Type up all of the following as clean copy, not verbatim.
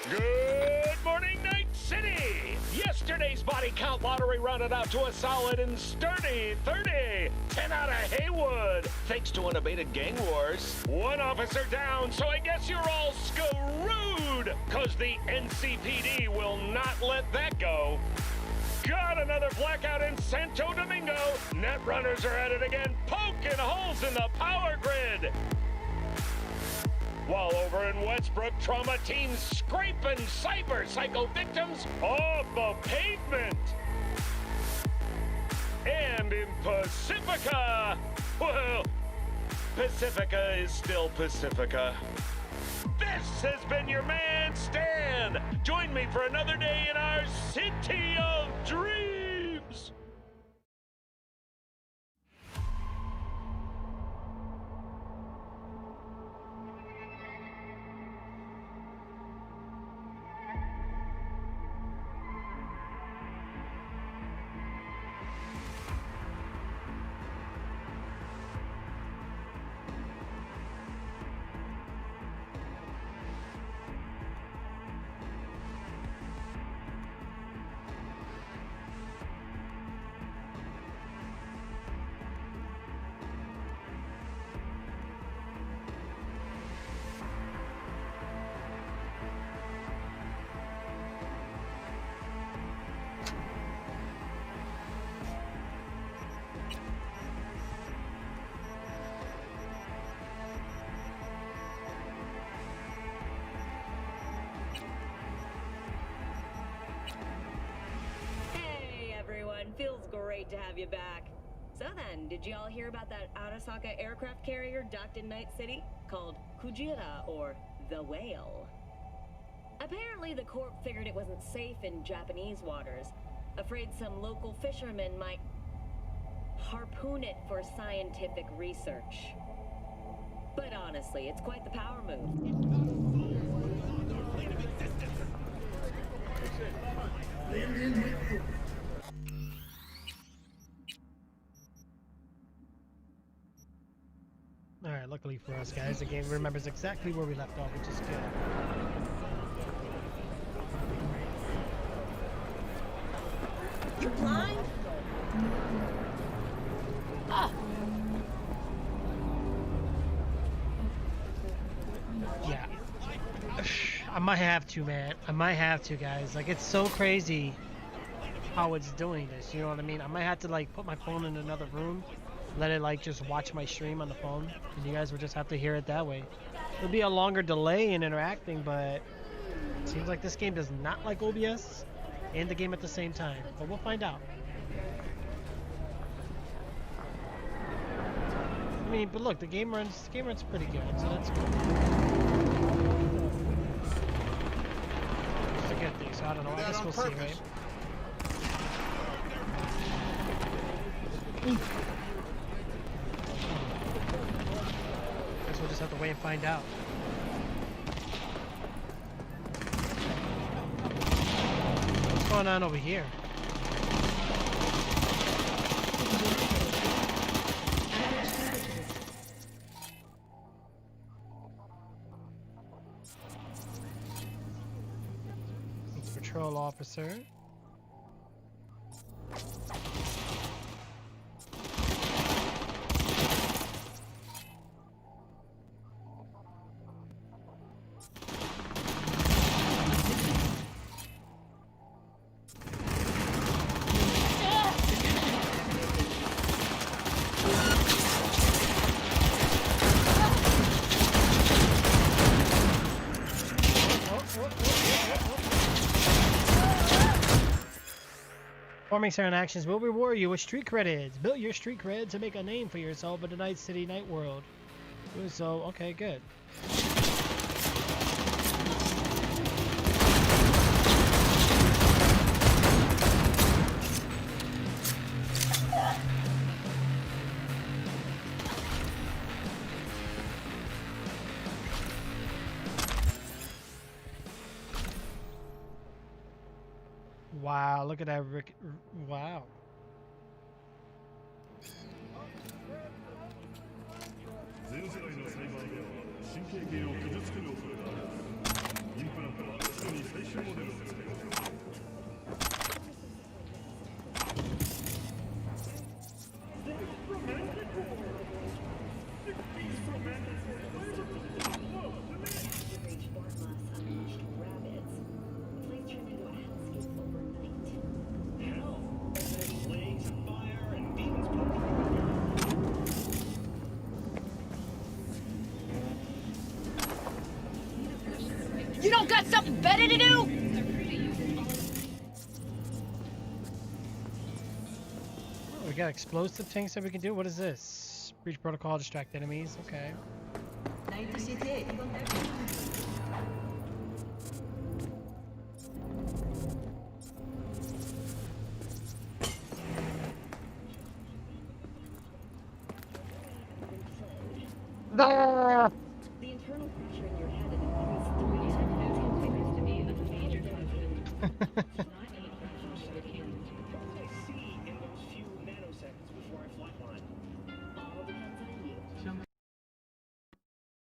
Good morning, Night City! Yesterday's body count lottery rounded out to a solid and sturdy 30. 10 out of Haywood, thanks to unabated gang wars. One officer down, so I guess you're all screwed, cause the NCPD will not let that go. Got another blackout in Santo Domingo. Net runners are at it again, poking holes in the power grid. While over in Westbrook, trauma teams scraping cyber psycho victims off the pavement. And in Pacifica, well, Pacifica is still Pacifica. This has been your man, Stan. Join me for another day in our City of Dreams. Feels great to have you back. So then, did you all hear about that Arasaka aircraft carrier docked in Night City? Called Kujira, or the Whale. Apparently the Corp figured it wasn't safe in Japanese waters. Afraid some local fishermen might harpoon it for scientific research. But honestly, it's quite the power move. Alright, luckily for us guys, the game remembers exactly where we left off, which is good. You blind? Ah! Yeah. I might have to, man. I might have to, guys. Like, it's so crazy how it's doing this, you know what I mean? I might have to, like, put my phone in another room, let it, like, just watch my stream on the phone, and you guys will just have to hear it that way. It'll be a longer delay in interacting, but it seems like this game does not like OBS and the game at the same time, but we'll find out. I mean, but look, the game runs pretty good, so that's good. It's a good thing, so I don't know, I guess we'll see, right? Guess we'll just have to wait and find out. What's going on over here? Patrol officer. Performing certain actions will reward you with street credits. Build your street cred to make a name for yourself in the Night City Night World. So, okay, good. Wow, look at that, Rick. Wow. Better to do! Oh, we got explosive tanks that we can do. What is this? Breach protocol, distract enemies. Okay. Ah! The internal pressure in your head had increased 3 times. To be a major concern. All depends on you.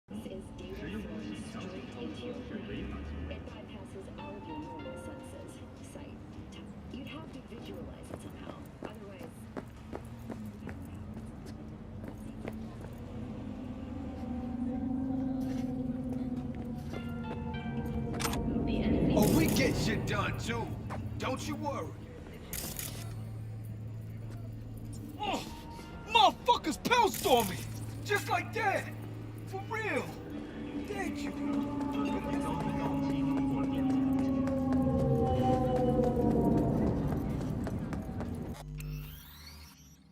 This is data flowing straight into your brain. It bypasses all of your normal senses. Sight, touch. You'd have to visualize it somehow. Otherwise, Oh, we get shit done too. Don't you worry. Oh, motherfuckers pounced on me. Just like that. For real. Thank you.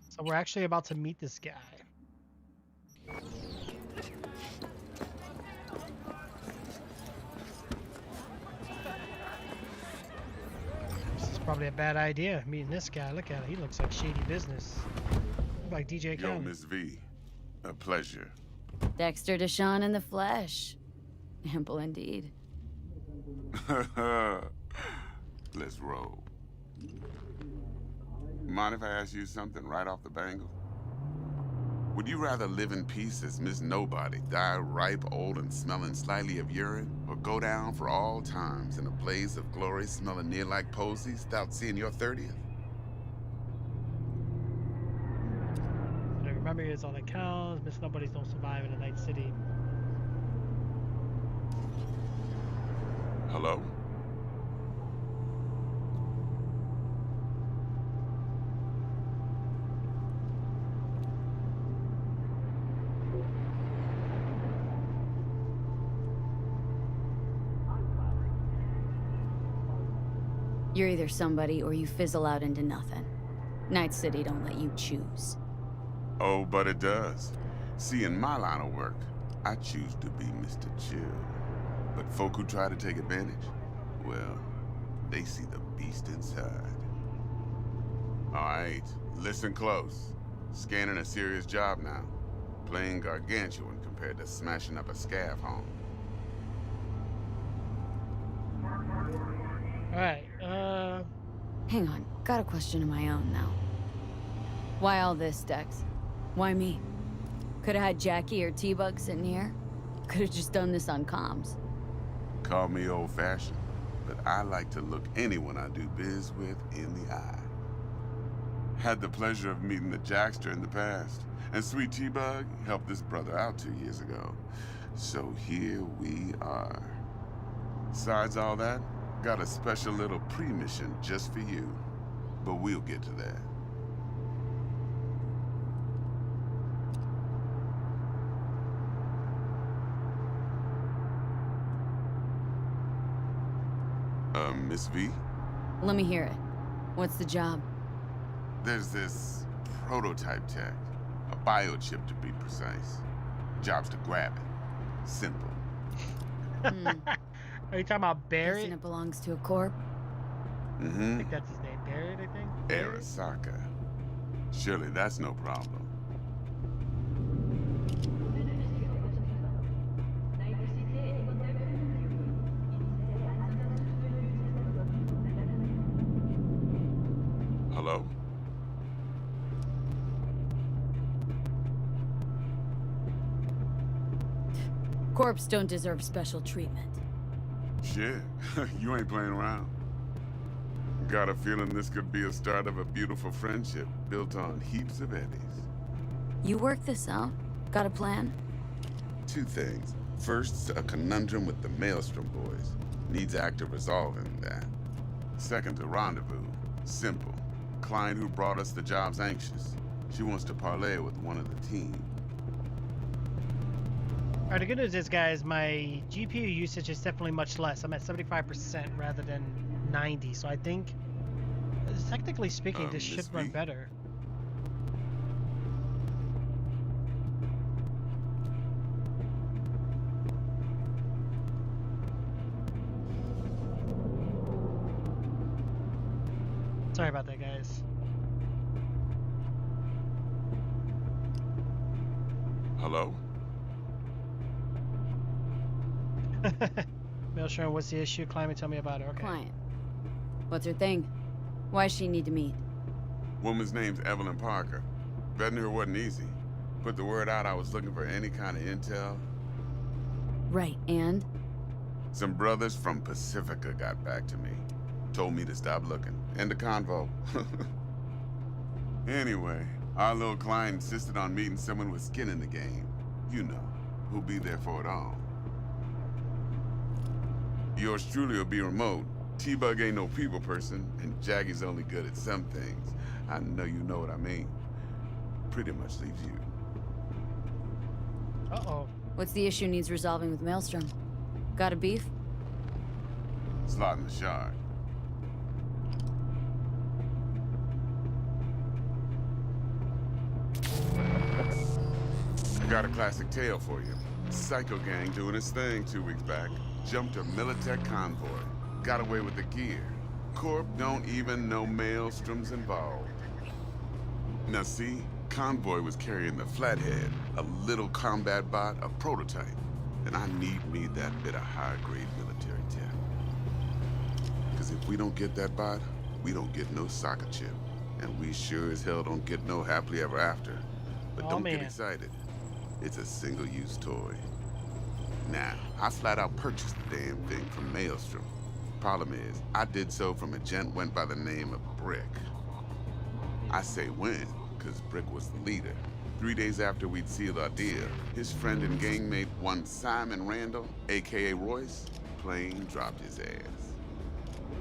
So we're actually about to meet this guy. This is probably a bad idea, meeting this guy. Look at it. He looks like shady business. Like DJ Yo, Khaled. Miss V. A pleasure. Dexter Deshawn in the flesh. Ample indeed. Let's roll. Mind if I ask you something right off the bangle? Would you rather live in peace as Miss Nobody, die ripe, old, and smelling slightly of urine, or go down for all times in a blaze of glory smelling near like posies without seeing your 30th? I remember it's all that counts. Miss Nobody's don't survive in a night city. Hello? You're either somebody or you fizzle out into nothing. Night City don't let you choose. Oh, but it does. See, in my line of work, I choose to be Mr. Chill. But folk who try to take advantage, well, they see the beast inside. All right, listen close. Scanning a serious job now. Playing gargantuan compared to smashing up a scav home. Alright, Hang on, got a question of my own now. Why all this, Dex? Why me? Could've had Jackie or T-Bug sitting here. Could've just done this on comms. Call me old-fashioned, but I like to look anyone I do biz with in the eye. Had the pleasure of meeting the Jackster in the past, and Sweet T-Bug helped this brother out 2 years ago. So here we are. Besides all that, got a special little pre-mission just for you. But we'll get to that. Miss V? Let me hear it. What's the job? There's this prototype tech. A biochip to be precise. Job's to grab it. Simple. are you talking about Guessing Barrett? it belongs to a corp? I Mm-hmm. think that's his name. Barrett, I think? Arasaka. Surely that's no problem. Hello? Corps don't deserve special treatment. Shit, you ain't playing around. Got a feeling this could be a start of a beautiful friendship built on heaps of eddies. You work this out? Got a plan? Two things. First, a conundrum with the Maelstrom boys. Needs active resolving that. Second, a rendezvous. Simple. Client who brought us the job's anxious. She wants to parlay with one of the team. Alright, the good news is, guys, my GPU usage is definitely much less. I'm at 75% rather than 90, so I think, technically speaking, this should Miss run V? better. Sorry about that, guys. Hello? Maelstrom, what's the issue? Climate, tell me about it. Okay. Client. What's her thing? Why she need to meet? Woman's name's Evelyn Parker. Vetting her wasn't easy. Put the word out I was looking for any kind of intel. Right, and? Some brothers from Pacifica got back to me. Told me to stop looking. End the convo. Anyway, our little client insisted on meeting someone with skin in the game. You know, who'll be there for it all. Yours truly will be remote. T-Bug ain't no people person, and Jaggy's only good at some things. I know you know what I mean. Pretty much leaves you. Uh-oh. What's the issue needs resolving with Maelstrom? Got a beef? Slot in the shard. I got a classic tale for you. Psycho gang doing its thing 2 weeks back. Jumped a Militech convoy. Got away with the gear. Corp don't even know Maelstrom's involved. Now see, convoy was carrying the Flathead, a little combat bot, a prototype. And I need me that bit of high-grade military tech. Because if we don't get that bot, we don't get no soccer chip. And we sure as hell don't get no happily ever after. But Oh, don't get man. excited. It's a single-use toy. Now, I flat out purchased the damn thing from Maelstrom. Problem is, I did so from a gent went by the name of Brick. I say when, because Brick was the leader. 3 days after we'd sealed our deal, his friend and gangmate, one Simon Randall, aka Royce, plain dropped his ass.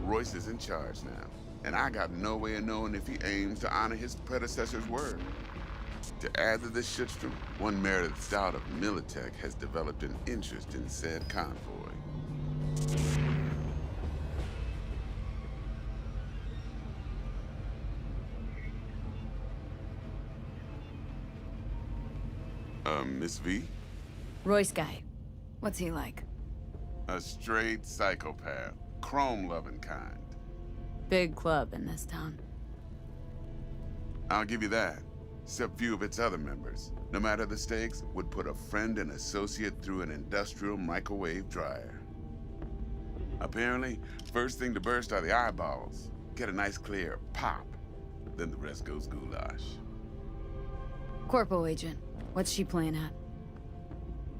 Royce is in charge now, and I got no way of knowing if he aims to honor his predecessor's word. To add to this shitstorm, one Meredith Stout of Militech has developed an interest in said convoy. Miss V? Royce guy. What's he like? A straight psychopath. Chrome-loving kind. Big club in this town. I'll give you that. Except few of its other members, no matter the stakes, would put a friend and associate through an industrial microwave dryer. Apparently, first thing to burst are the eyeballs. Get a nice clear pop. Then the rest goes goulash. Corpo agent. What's she playing at?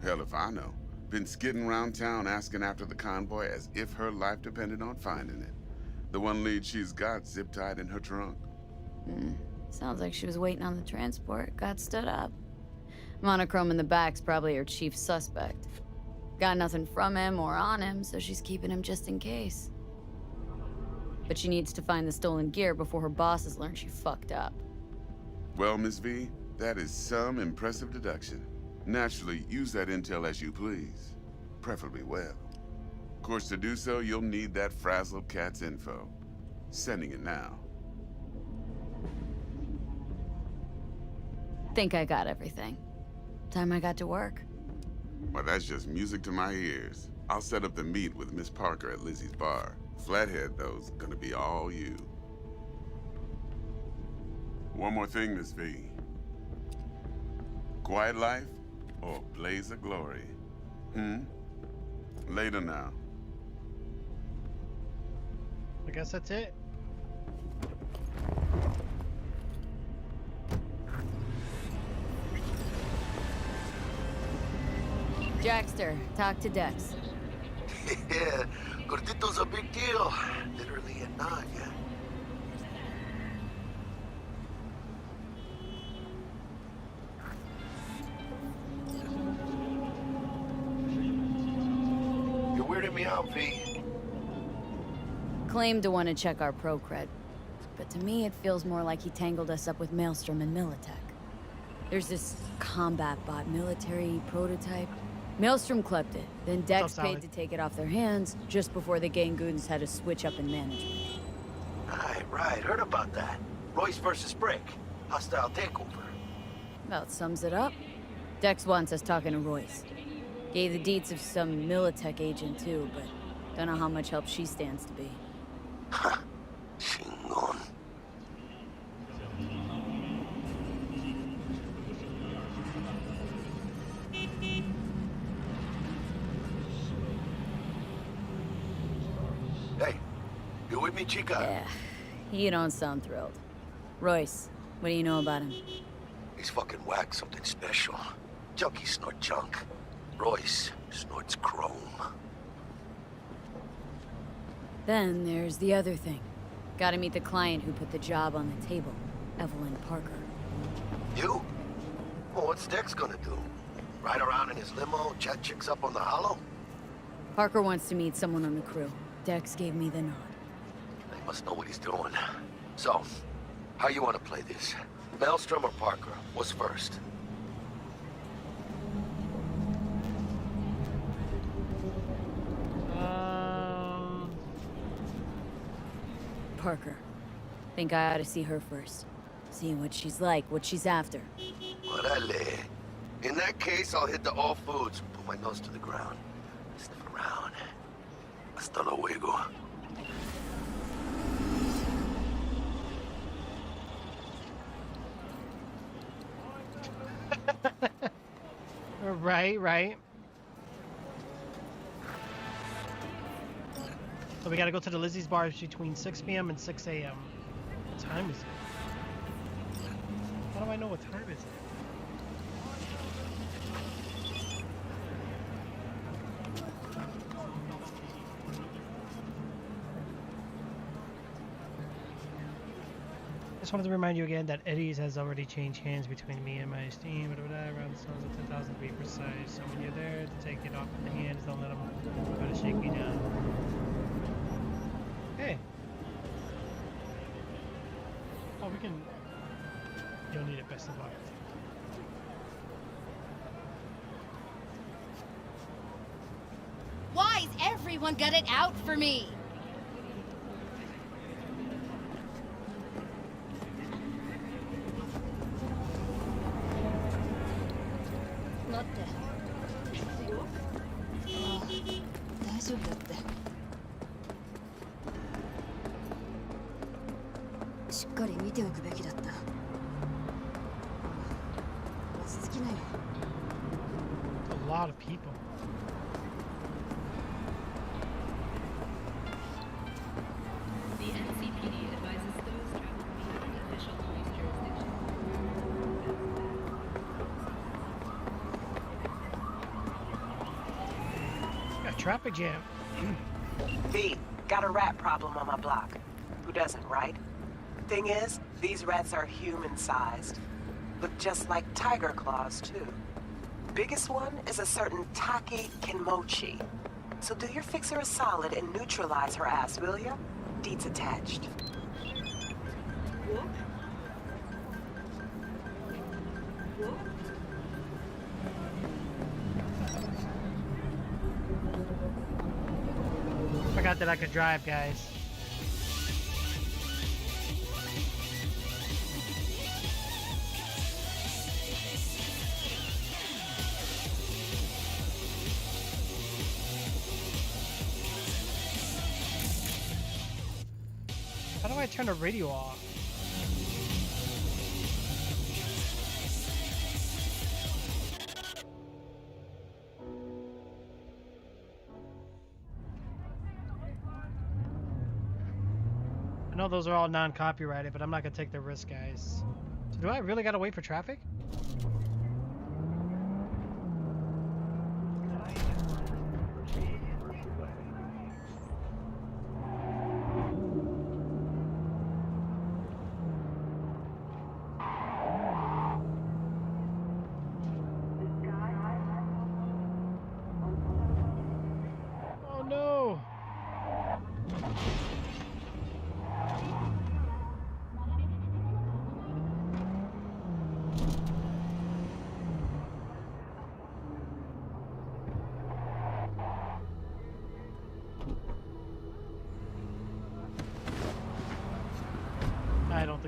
Hell if I know. Been skidding around town asking after the convoy as if her life depended on finding it. The one lead she's got zip-tied in her trunk. Sounds like she was waiting on the transport, got stood up. Monochrome in the back's probably her chief suspect. Got nothing from him or on him, so she's keeping him just in case. But she needs to find the stolen gear before her bosses learn she fucked up. Well, Miss V, that is some impressive deduction. Naturally, use that intel as you please. Preferably well. Of course, to do so, you'll need that frazzled cat's info. Sending it now. Think I got everything. Time I got to work. Well, that's just music to my ears. I'll set up the meet with Miss Parker at Lizzie's bar. Flathead, though's gonna be all you. One more thing, Miss V. Quiet life or blaze of glory? Later now. I guess that's it. Jackster, talk to Dex. Yeah, Gordito's a big deal. Literally and not, yeah. You're weirding me out, V. Claimed to want to check our pro cred, but to me it feels more like he tangled us up with Maelstrom and Militech. There's this combat bot military prototype. Maelstrom clept it. Then Dex Solid? paid to take it off their hands just before the gang goons had to switch up in management. Right. Heard about that. Royce versus Brick. Hostile takeover. About sums it up. Dex wants us talking to Royce. Gave the deets of some Militech agent too, but don't know how much help she stands to be. Ha. Chingon. Hey, you with me, chica? Yeah, you don't sound thrilled. Royce, what do you know about him? He's fucking whack, something special. Junkies snort junk. Royce snorts chrome. Then there's the other thing. Gotta meet the client who put the job on the table, Evelyn Parker. You? Well, what's Dex gonna do? Ride around in his limo, chat chicks up on the hollow? Parker wants to meet someone on the crew. Dex gave me the nod. He must know what he's doing. So, how you want to play this? Maelstrom or Parker? What's first? Parker. Think I ought to see her first. See what she's like, what she's after. Orale. In that case, I'll hit the all foods, put my nose to the ground, sniff around. Hasta luego. Right. So we gotta go to the Lizzie's bars between 6 p.m. and 6 a.m. What time is it? How do I know what time is it? Just wanted to remind you again that Eddie's has already changed hands between me and my esteem, around the sounds of 10,000 to be precise. So when you're there to take it off in the hands, don't let them try to shake you down. Hey. Oh, we can. You'll need it, best of luck. Why's everyone got it out for me? A lot of people. The NCPD advises those traveling beyond official police jurisdiction. Got traffic jam. B, got a rat problem on my block. Who doesn't, right? Thing is, these rats are human-sized. Look just like tiger claws, too. Biggest one is a certain Taki Kenmochi. So do your fixer a solid and neutralize her ass, will ya? Deeds attached. Forgot that I could drive, guys. How do I turn the radio off? I know those are all non-copyrighted, but I'm not gonna take the risk, guys. So do I really gotta wait for traffic? Oh no!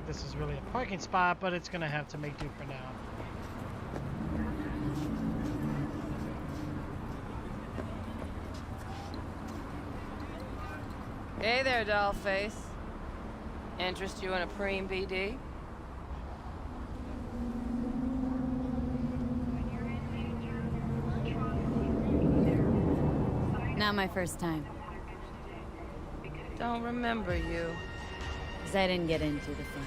like this is really a parking spot, but it's gonna have to make do for now. Hey there, dollface. Interest you in a preem BD? Not my first time. Don't remember you. 'Cause I didn't get into the front.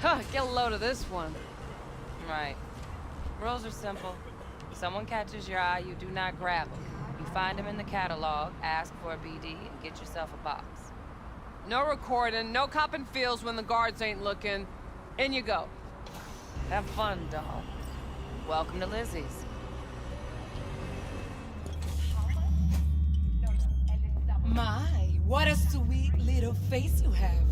Huh, get a load of this one. Right. Rules are simple. Someone catches your eye, you do not grab them. You find them in the catalog, ask for a BD, and get yourself a box. No recording, no copping feels when the guards ain't looking. In you go. Have fun, doll. Welcome to Lizzie's. My, what a sweet little face you have.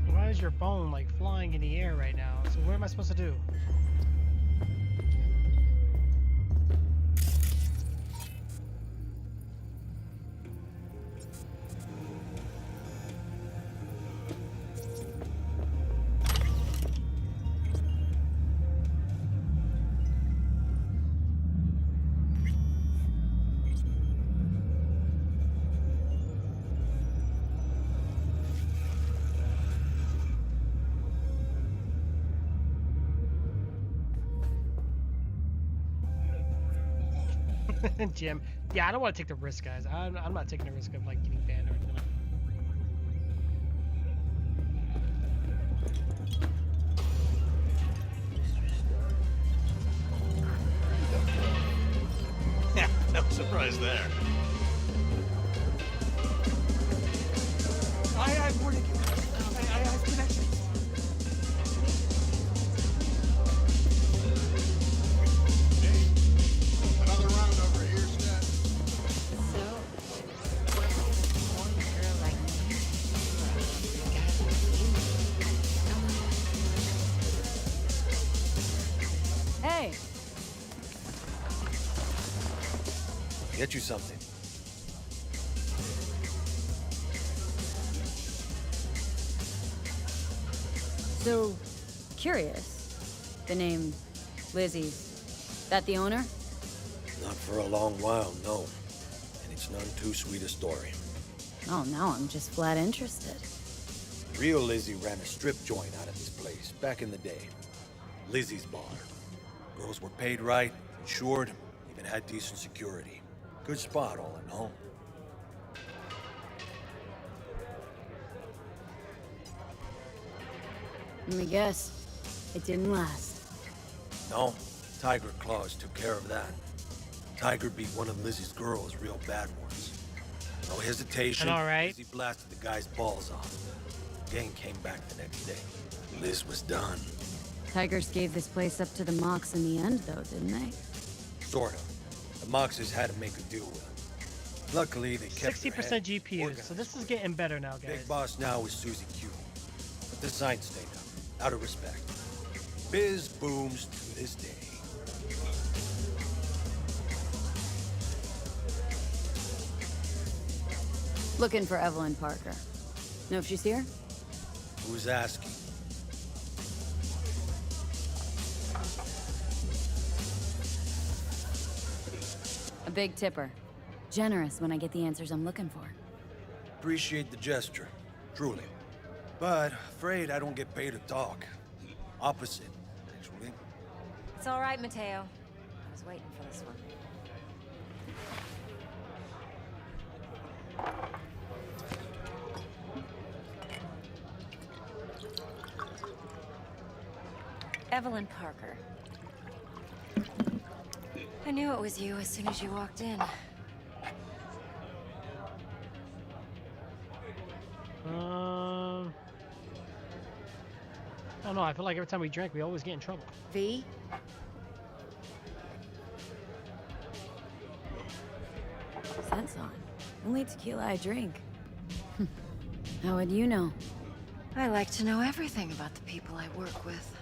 Why is your phone like flying in the air right now? So what am I supposed to do? Jim. Yeah, I don't want to take the risk, guys. I'm not taking the risk of like getting banned or anything. Yeah, no surprise there. I have more to get. I have connections. Another round over here, Stat. So, what is one girl like me? Hey! Get you something. So, curious. The name Lizzie's. That the owner? Not for a long while, no. And it's none too sweet a story. Oh, now I'm just flat interested. Real Lizzie ran a strip joint out of this place back in the day. Lizzie's bar. Girls were paid right, insured, even had decent security. Good spot all in all. Let me guess. It didn't last. No, Tiger Claws took care of that. Tiger beat one of Lizzie's girls real bad once. No hesitation. All right. Lizzie blasted the guy's balls off. Gang came back the next day. Liz was done. Tigers gave this place up to the Mox in the end, though, didn't they? Sort of. The Moxes had to make a deal with him. Luckily, they kept 60% GPUs, so this is getting better now, guys. Big boss now is Susie Q. But the sign stayed up, out of respect. Biz booms to this day. Looking for Evelyn Parker. Know if she's here? Who's asking? A big tipper. Generous when I get the answers I'm looking for. Appreciate the gesture, truly. But afraid I don't get paid to talk. Opposite, actually. It's all right, Mateo. I was waiting for this one. Evelyn Parker. I knew it was you as soon as you walked in. I don't know. I feel like every time we drink, we always get in trouble. V? Scent's on. Only tequila I drink. How would you know? I like to know everything about the people I work with.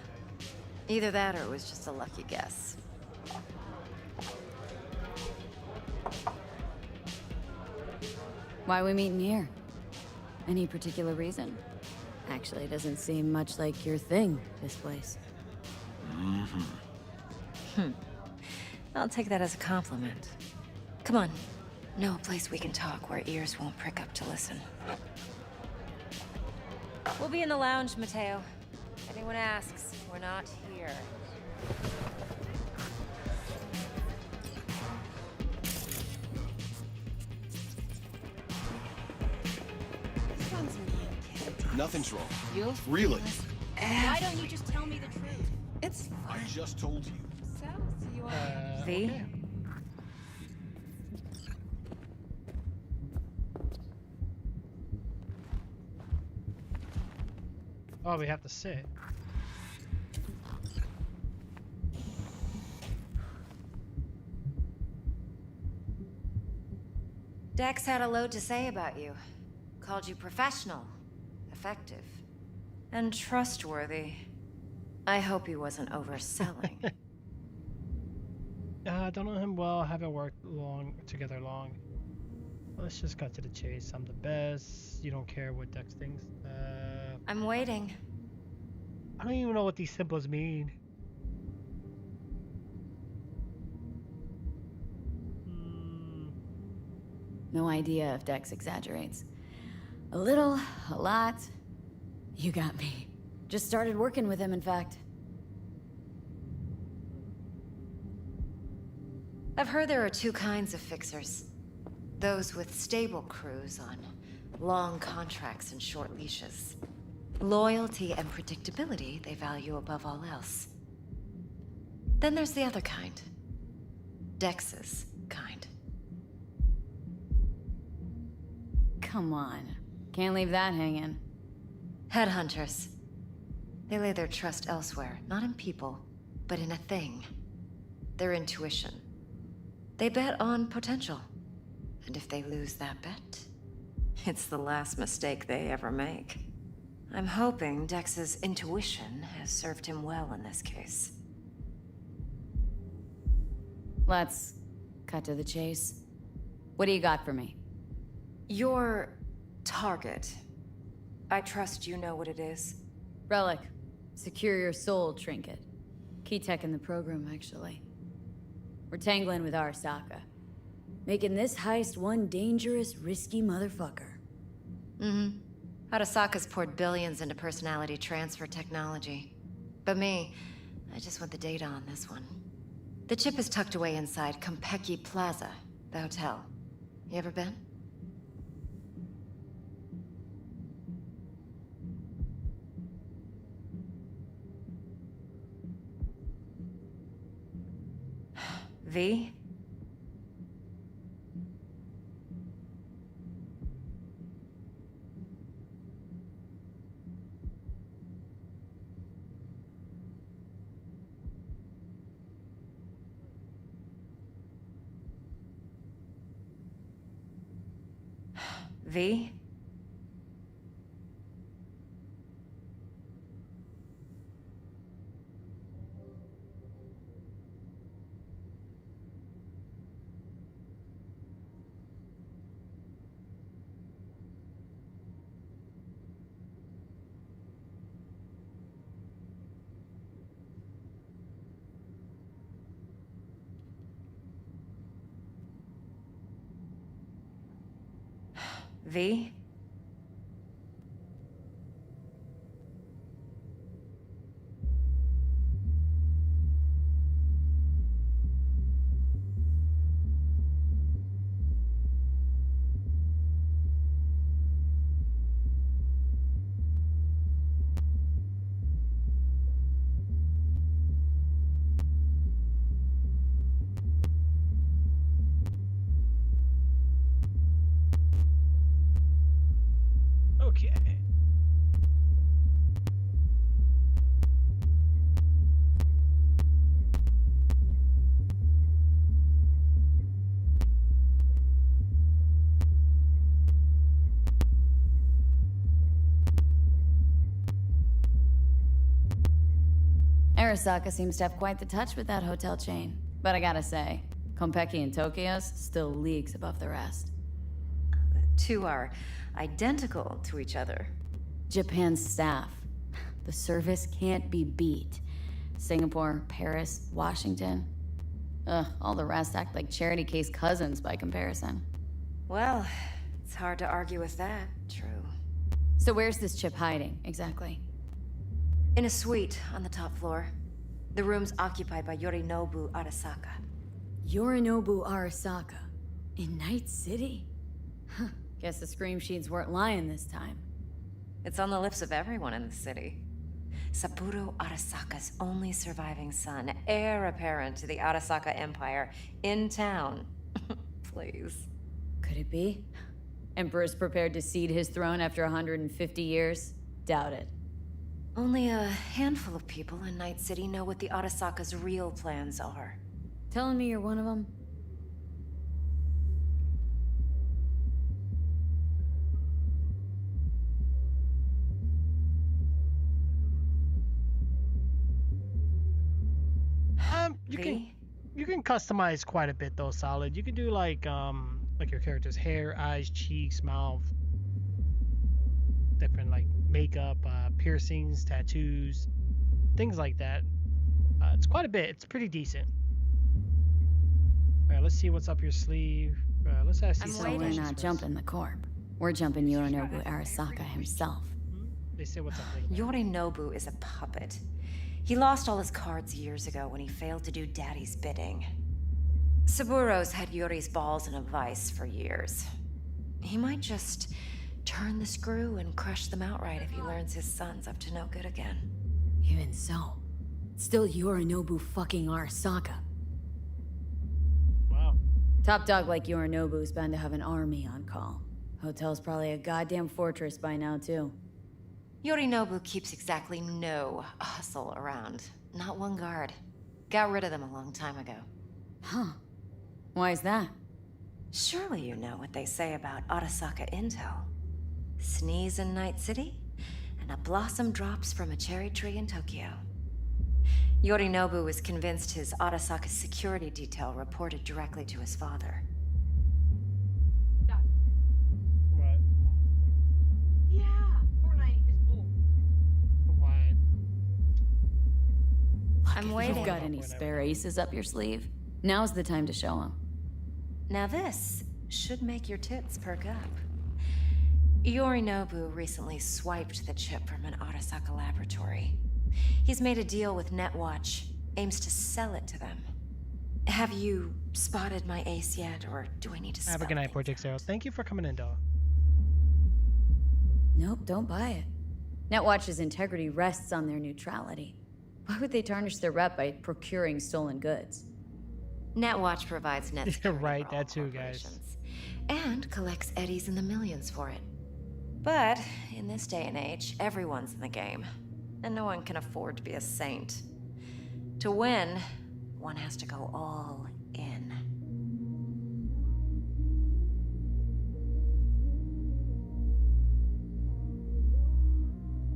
Either that or it was just a lucky guess. Why we meeting here? Any particular reason? Actually, it doesn't seem much like your thing, this place. I'll take that as a compliment. Come on. Know a place we can talk where ears won't prick up to listen. We'll be in the lounge, Mateo. If anyone asks, we're not here. Nothing's wrong. You? Really? Why don't you just tell me the truth? It's I just told you. V? Okay. Oh, we have to sit. Dex had a load to say about you. Called you professional, effective, and trustworthy. I hope he wasn't overselling. I don't know him well, haven't worked together long. Let's just cut to the chase. I'm the best. You don't care what Dex thinks. I'm waiting. I don't even know what these symbols mean. No idea if Dex exaggerates. A little, a lot. You got me. Just started working with him, in fact. I've heard there are two kinds of fixers. Those with stable crews on long contracts and short leashes. Loyalty and predictability they value above all else. Then there's the other kind. Dex's kind. Come on. Can't leave that hanging. Headhunters. They lay their trust elsewhere, not in people, but in a thing. Their intuition. They bet on potential. And if they lose that bet, it's the last mistake they ever make. I'm hoping Dex's intuition has served him well in this case. Let's cut to the chase. What do you got for me? Your target. I trust you know what it is. Relic. Secure your soul trinket. Key tech in the program, actually. We're tangling with Arasaka. Making this heist one dangerous, risky motherfucker. Mm-hmm. Arasaka's poured billions into personality transfer technology. But me, I just want the data on this one. The chip is tucked away inside Konpeki Plaza, the hotel. You ever been? V? V? V? Okay. Arasaka seems to have quite the touch with that hotel chain. But I gotta say, Konpeki and Tokyo's still leagues above the rest. The two are identical to each other. Japan's staff. The service can't be beat. Singapore, Paris, Washington. Ugh, all the rest act like charity case cousins by comparison. Well, it's hard to argue with that. True. So where's this chip hiding, exactly? In a suite on the top floor. The room's occupied by Yorinobu Arasaka. Yorinobu Arasaka? In Night City? Huh, guess the scream sheets weren't lying this time. It's on the lips of everyone in the city. Saburo Arasaka's only surviving son, heir apparent to the Arasaka Empire, in town. Please. Could it be? Emperor's prepared to cede his throne after 150 years? Doubt it. Only a handful of people in Night City know what the Arasaka's real plans are. Telling me you're one of them? You can customize quite a bit though, Solid. You can do like your character's hair, eyes, cheeks, mouth, different like makeup, piercings, tattoos, things like that. It's quite a bit. It's pretty decent. All right, let's see what's up your sleeve. Let's ask you some questions. We're not jumping the corp. We're jumping Yorinobu Arasaka himself. They say what's up. Yorinobu is a puppet. He lost all his cards years ago when he failed to do Daddy's bidding. Saburo's had Yuri's balls in a vice for years. He might just turn the screw and crush them outright if he learns his son's up to no good again. Even so, still Yorinobu fucking Arasaka. Wow. Top dog like Yorinobu's bound to have an army on call. Hotel's probably a goddamn fortress by now, too. Yorinobu keeps exactly no hustle around. Not one guard. Got rid of them a long time ago. Huh. Why is that? Surely you know what they say about Arasaka intel. Sneeze in Night City, and a blossom drops from a cherry tree in Tokyo. Yorinobu was convinced his Arasaka security detail reported directly to his father. What? Yeah, Fortnite is bull. Why? I'm waiting. If you've got any spare aces up your sleeve, now's the time to show them. Now this should make your tits perk up. Yorinobu recently swiped the chip from an Arasaka laboratory. He's made a deal with Netwatch, aims to sell it to them. Have you spotted my ace yet, or do I need to spell Have a good night, things Project Zero. out? Thank you for coming in, dog. Nope, don't buy it. Netwatch's integrity rests on their neutrality. Why would they tarnish their rep by procuring stolen goods? Netwatch provides net security Right, for all that too, guys. corporations, and collects eddies in the millions for it. But in this day and age, everyone's in the game, and no one can afford to be a saint. To win, one has to go all in.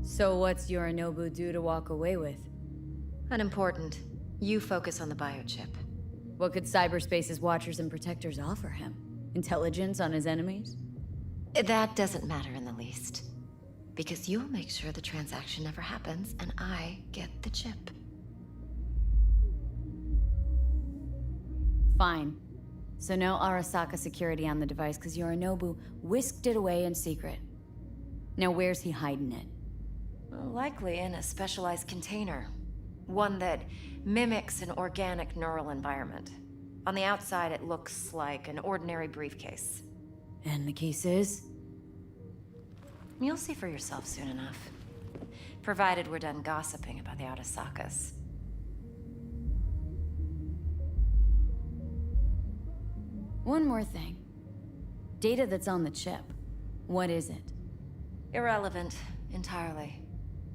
So what's Yorinobu due to walk away with? Unimportant. You focus on the biochip. What could cyberspace's watchers and protectors offer him? Intelligence on his enemies? That doesn't matter in the least. Because you'll make sure the transaction never happens, and I get the chip. Fine. So no Arasaka security on the device because Yorinobu whisked it away in secret. Now where's he hiding it? Likely in a specialized container. One that mimics an organic neural environment. On the outside, it looks like an ordinary briefcase. And the case is? You'll see for yourself soon enough. Provided we're done gossiping about the Arasakas. One more thing. Data that's on the chip. What is it? Irrelevant, entirely.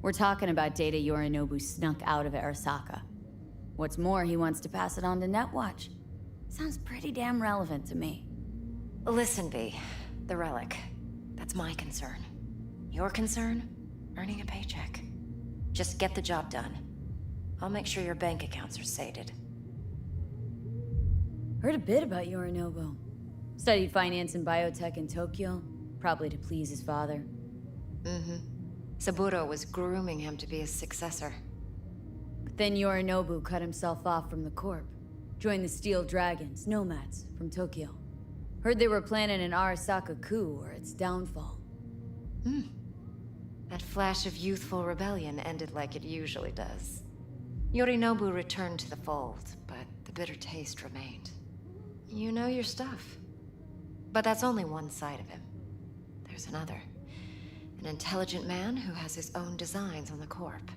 We're talking about data Yorinobu snuck out of Arasaka. What's more, he wants to pass it on to Netwatch. Sounds pretty damn relevant to me. Listen, V. The relic. That's my concern. Your concern? Earning a paycheck. Just get the job done. I'll make sure your bank accounts are sated. Heard a bit about Yorinobu. Studied finance and biotech in Tokyo, probably to please his father. Mm-hmm. Saburo was grooming him to be his successor. But then Yorinobu cut himself off from the Corp. Joined the Steel Dragons, nomads, from Tokyo. Heard they were planning an Arasaka coup or its downfall. That flash of youthful rebellion ended like it usually does. Yorinobu returned to the fold, but the bitter taste remained. You know your stuff. But that's only one side of him. There's another. An intelligent man who has his own designs on the Corp.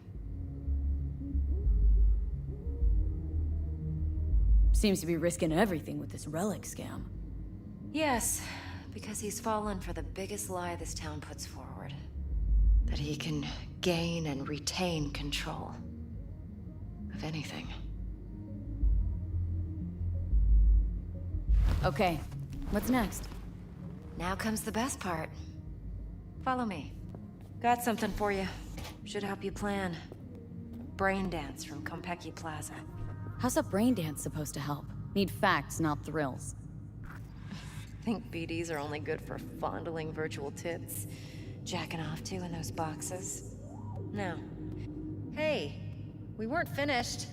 Seems to be risking everything with this relic scam. Yes, because he's fallen for the biggest lie this town puts forward. That he can gain and retain control of anything. Okay, what's next? Now comes the best part. Follow me. Got something for you. Should help you plan. Brain dance from Konpeki Plaza. How's a brain dance supposed to help? Need facts, not thrills. Think BDs are only good for fondling virtual tits? Jacking off to in those boxes? No. Hey, we weren't finished.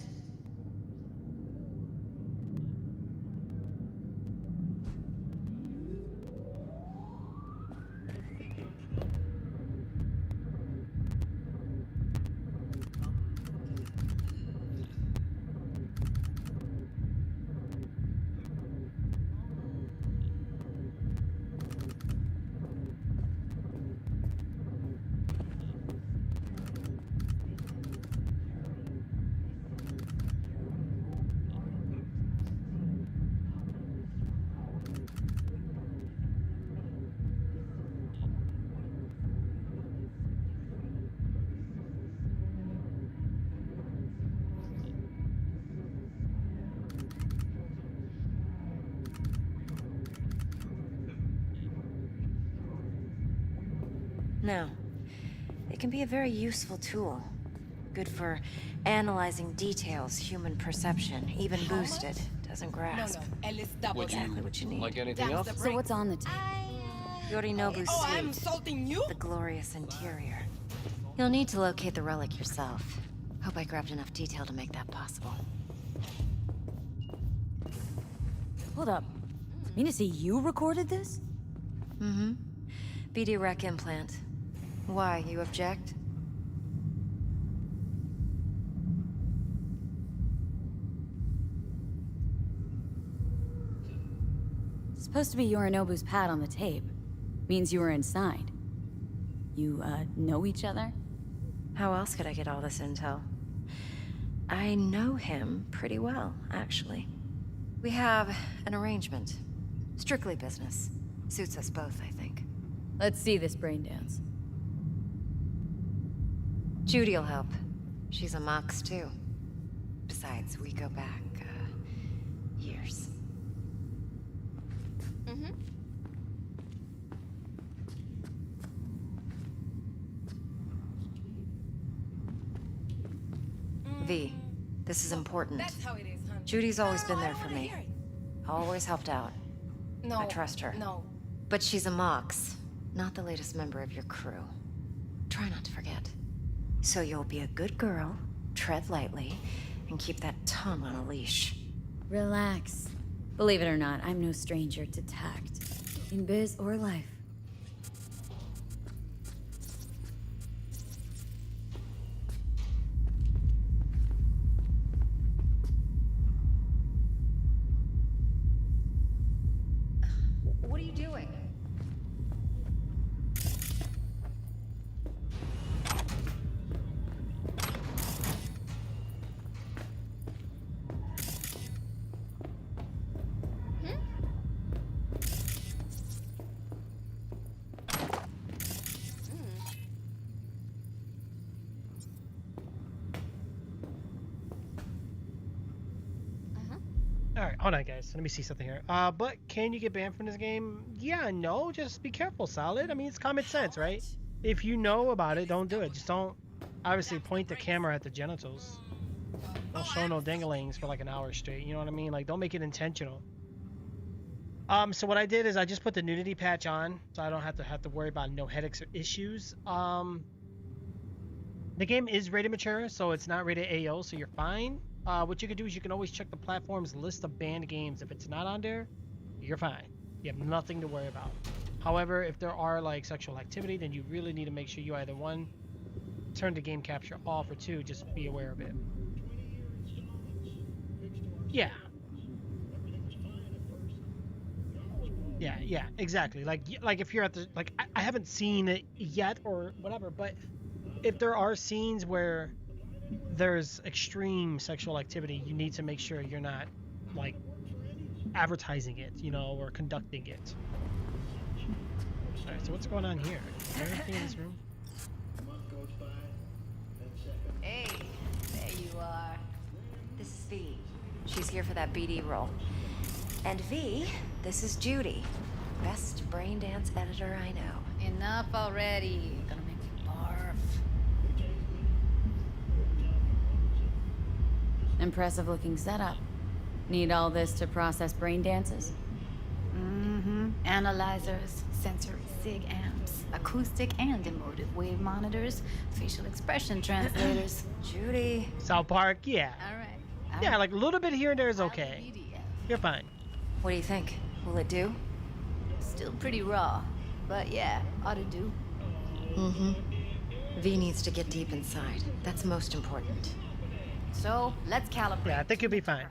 No. It can be a very useful tool. Good for analyzing details human perception, even boosted, doesn't grasp. Exactly what you need. Like anything else? So what's on the tape? Yorinobu's suite. The glorious interior. You'll need to locate the relic yourself. Hope I grabbed enough detail to make that possible. Hold up. Mean to say you recorded this? Mm-hmm. BD rec implant. Why, you object? Supposed to be Yorinobu's pad on the tape. Means you were inside. You, know each other? How else could I get all this intel? I know him pretty well, actually. We have an arrangement. Strictly business. Suits us both, I think. Let's see this brain dance. Judy'll help. She's a Mox, too. Besides, we go back, years. V, this is important. Judy's always been there for me. Always helped out. I trust her. But she's a Mox, not the latest member of your crew. Try not to forget. So you'll be a good girl, tread lightly, and keep that tongue on a leash. Relax. Believe it or not, I'm no stranger to tact. In biz or life. What are you doing? Alright, hold on guys. Let me see something here. But can you get banned from this game? Yeah, no, just be careful, Solid. I mean, it's common sense, right? If you know about it, don't do it. Just don't, obviously, point the camera at the genitals. Don't show no dinglings for like an hour straight, you know what I mean? Like, don't make it intentional. So what I did is I just put the nudity patch on, so I don't have to worry about no headaches or issues. The game is rated mature, so it's not rated AO, so you're fine. What you can do is you can always check the platform's list of banned games. If it's not on there, you're fine. You have nothing to worry about. However, if there are like sexual activity, then you really need to make sure you either one, turn the game capture off, or two, just be aware of it. Yeah. Yeah, exactly. Like if you're at the, like, I haven't seen it yet or whatever, but if there are scenes where there's extreme sexual activity, you need to make sure you're not like advertising it, you know, or conducting it. Alright, so what's going on here? Is there anything in this room? Hey, there you are. This is V. She's here for that BD role. And V, this is Judy. Best brain dance editor I know. Enough already. Gonna make me barf. Impressive looking setup. Need all this to process brain dances? Mm-hmm. Analyzers, sensory sig amps, acoustic and emotive wave monitors, facial expression translators. Judy. South Park, yeah. All right. Yeah, like a little bit here and there is okay. You're fine. What do you think? Will it do? Still pretty raw, but yeah, ought to do. Mm-hmm. V needs to get deep inside. That's most important. So, let's calibrate. Yeah, I think you'll be fine.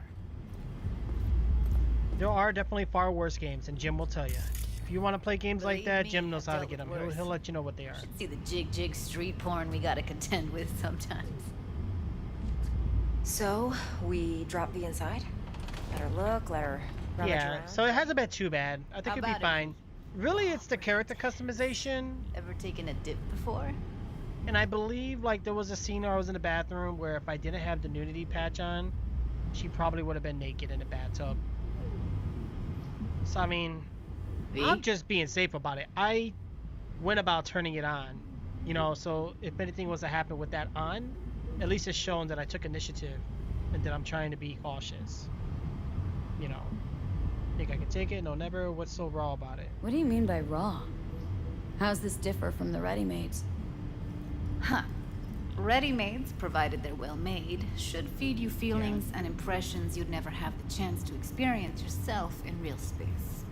There are definitely far worse games, and Jim will tell you. If you want to play games like that, Jim knows how to get them. He'll let you know what they are. See the jig street porn we gotta contend with sometimes. So, we drop V inside? Let her look, let her rummage around? So it hasn't been too bad. I think How it'll be about it? fine. Really, it's the character customization. Ever taken a dip before? And I believe like there was a scene where I was in the bathroom where if I didn't have the nudity patch on, she probably would have been naked in the bathtub. So I mean, I'm just being safe about it. I went about turning it on, you know, so if anything was to happen with that on, at least it's shown that I took initiative and that I'm trying to be cautious. You know, think I can take it? No, never. What's so raw about it? What do you mean by raw? How's this differ from the ready-mades? Huh. Ready-mades, provided they're well made, should feed you feelings and impressions you'd never have the chance to experience yourself in real space.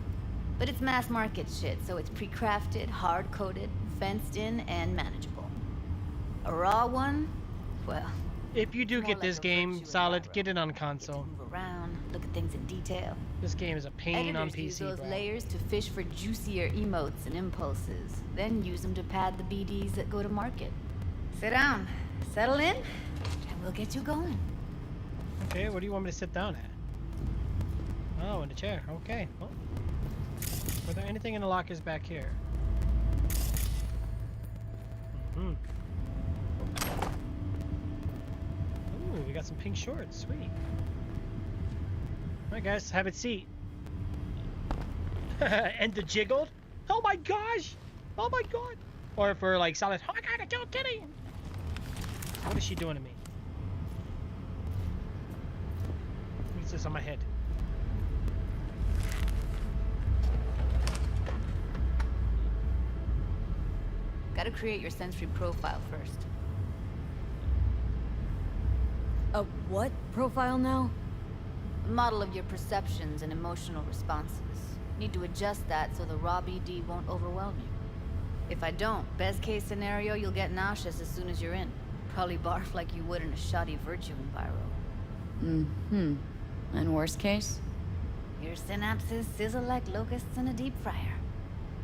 But it's mass market shit, so it's pre-crafted, hard-coded, fenced in, and manageable. A raw one? Well, if you do get this game solid, get it on console. Move around, look at things in detail. This game is a pain on Editors use PC, those bro. layers to fish for juicier emotes and impulses, then use them to pad the BDs that go to market. Sit down, settle in, and we'll get you going. Okay, what do you want me to sit down at? Oh, in the chair. Okay. Well, were there anything in the lockers back here? Mm-hmm. Ooh, we got some pink shorts. Sweet. Alright, guys, have a seat. And the jiggled? Oh my gosh! Oh my god! Or for like solid, oh my god, I killed Kitty! What is she doing to me? What's this on my head? Gotta create your sensory profile first. A what profile now? A model of your perceptions and emotional responses. Need to adjust that so the raw BD won't overwhelm you. If I don't, best case scenario, you'll get nauseous as soon as you're in. Probably barf like you would in a shoddy Virtue enviro. Mm-hmm. And worst case? Your synapses sizzle like locusts in a deep fryer.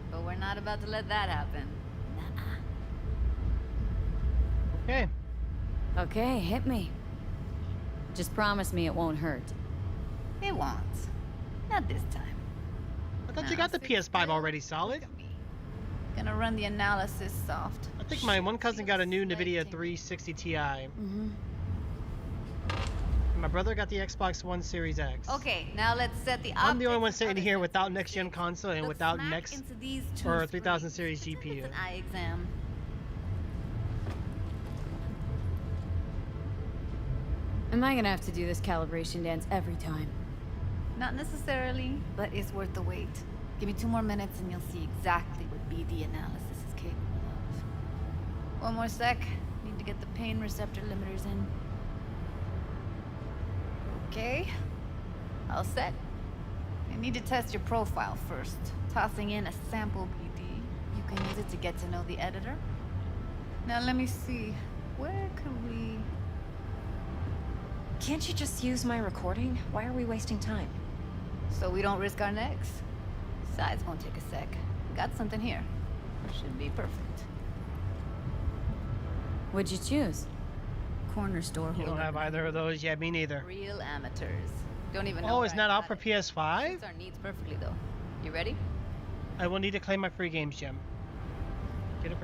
But we're not about to let that happen. Nuh-uh. Okay. Okay, hit me. Just promise me it won't hurt. It won't. Not this time. I thought you got the PS5 already, solid. Gonna run the analysis soft. I think my one cousin got a new NVIDIA 360 Ti. Mm-hmm. My brother got the Xbox One Series X. Okay, now let's set the I'm the only one sitting here without next-gen console and without next or 3000 series GPU. An eye exam. Am I gonna have to do this calibration dance every time? Not necessarily, but it's worth the wait. Give me 2 more minutes and you'll see exactly what BD analysis is capable of. One more sec. Need to to get the pain receptor limiters in. Okay. All set. I need to test your profile first. Tossing in a sample BD. You can use it to get to know the editor. Now let me see. Where can we... Can't you just use my recording? Why are we wasting time? So we don't risk our necks. Besides, won't take a sec. Got something here. Should be perfect. What'd you choose? Corner store. You don't have either of those yet. Me neither. Real amateurs. Don't even know. Oh, where it's I not out got for it. PS5? Suits our needs perfectly though. You ready? I will need to claim my free games gem. Getting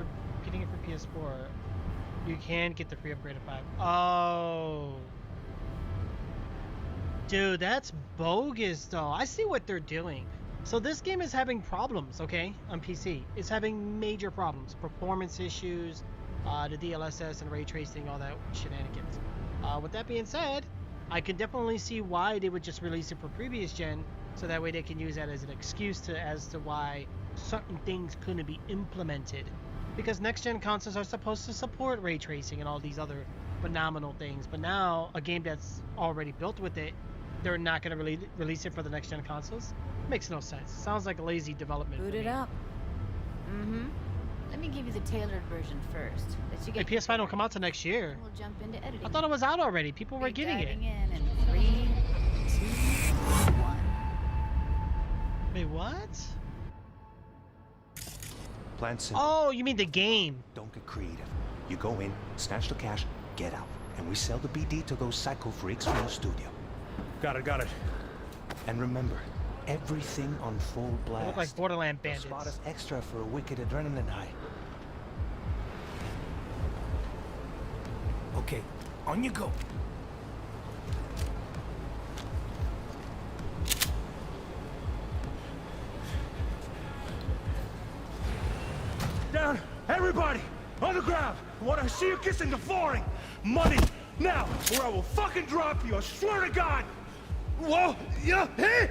it for PS4. You can get the free upgrade of 5. Oh. Dude, that's bogus though. I see what they're doing. So this game is having problems, okay, on PC. It's having major problems. Performance issues, the DLSS and ray tracing, all that shenanigans. With that being said, I can definitely see why they would just release it for previous gen, so that way they can use that as an excuse as to why certain things couldn't be implemented. Because next gen consoles are supposed to support ray tracing and all these other phenomenal things. But now, a game that's already built with it, they're not going to release it for the next gen consoles? Makes no sense. Sounds like a lazy development. Boot it up. Mm-hmm. Let me give you the tailored version first. Let you Hey, get PS5 don't come out till next year. We'll jump into editing. I thought it was out already. People were getting it. Diving in 3, 2, 1. Wait, what? Plan simple. Oh, you mean the game? Don't get creative. You go in, snatch the cash, get out. And we sell the BD to those psycho freaks from the studio. Got it. And remember, everything on full They blast. look like Borderland They'll bandits. spot us extra for a wicked adrenaline high. Okay, on you go. Down, everybody! On the ground! I want to see you kissing the flooring! Money, now, or I will fucking drop you, I swear to God! Whoa, yeah, hey!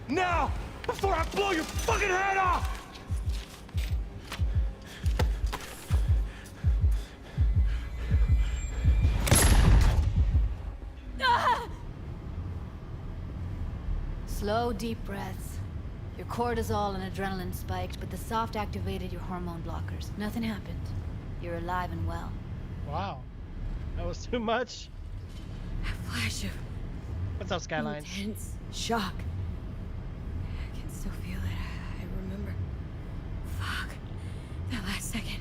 Now, before I blow your fucking head off! Slow, deep breaths. Your cortisol and adrenaline spiked, but the soft activated your hormone blockers. Nothing happened. You're alive and well. Wow. That was too much. A flash of What's up, Skylines? intense shock. I can still feel it. I remember. Fuck. That last second.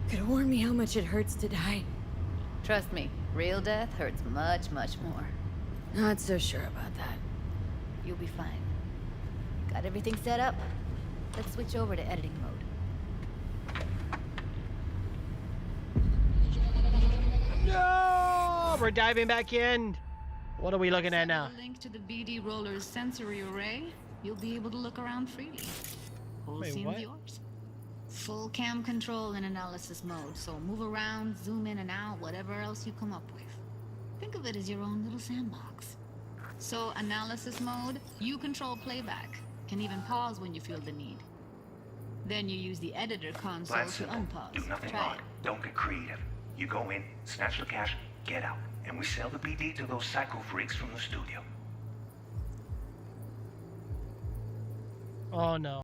Could have warned me how much it hurts to die. Trust me, real death hurts much, much more. Not so sure about that. You'll be fine. Got everything set up? Let's switch over to editing mode. No! We're diving back in. What are we looking at now? With a link to the BD Roller's sensory array, you'll be able to look around freely. Whole Wait, scene's what? yours. Full cam control in analysis mode, so move around, zoom in and out, whatever else you come up with. Think of it as your own little sandbox. So, analysis mode, you control playback. Can even pause when you feel the need. Then you use the editor console Plan to simple. unpause. Do nothing Try wrong. it. Don't get creative. You go in, snatch the cash, get out. And we sell the BD to those psycho freaks from the studio. Oh no.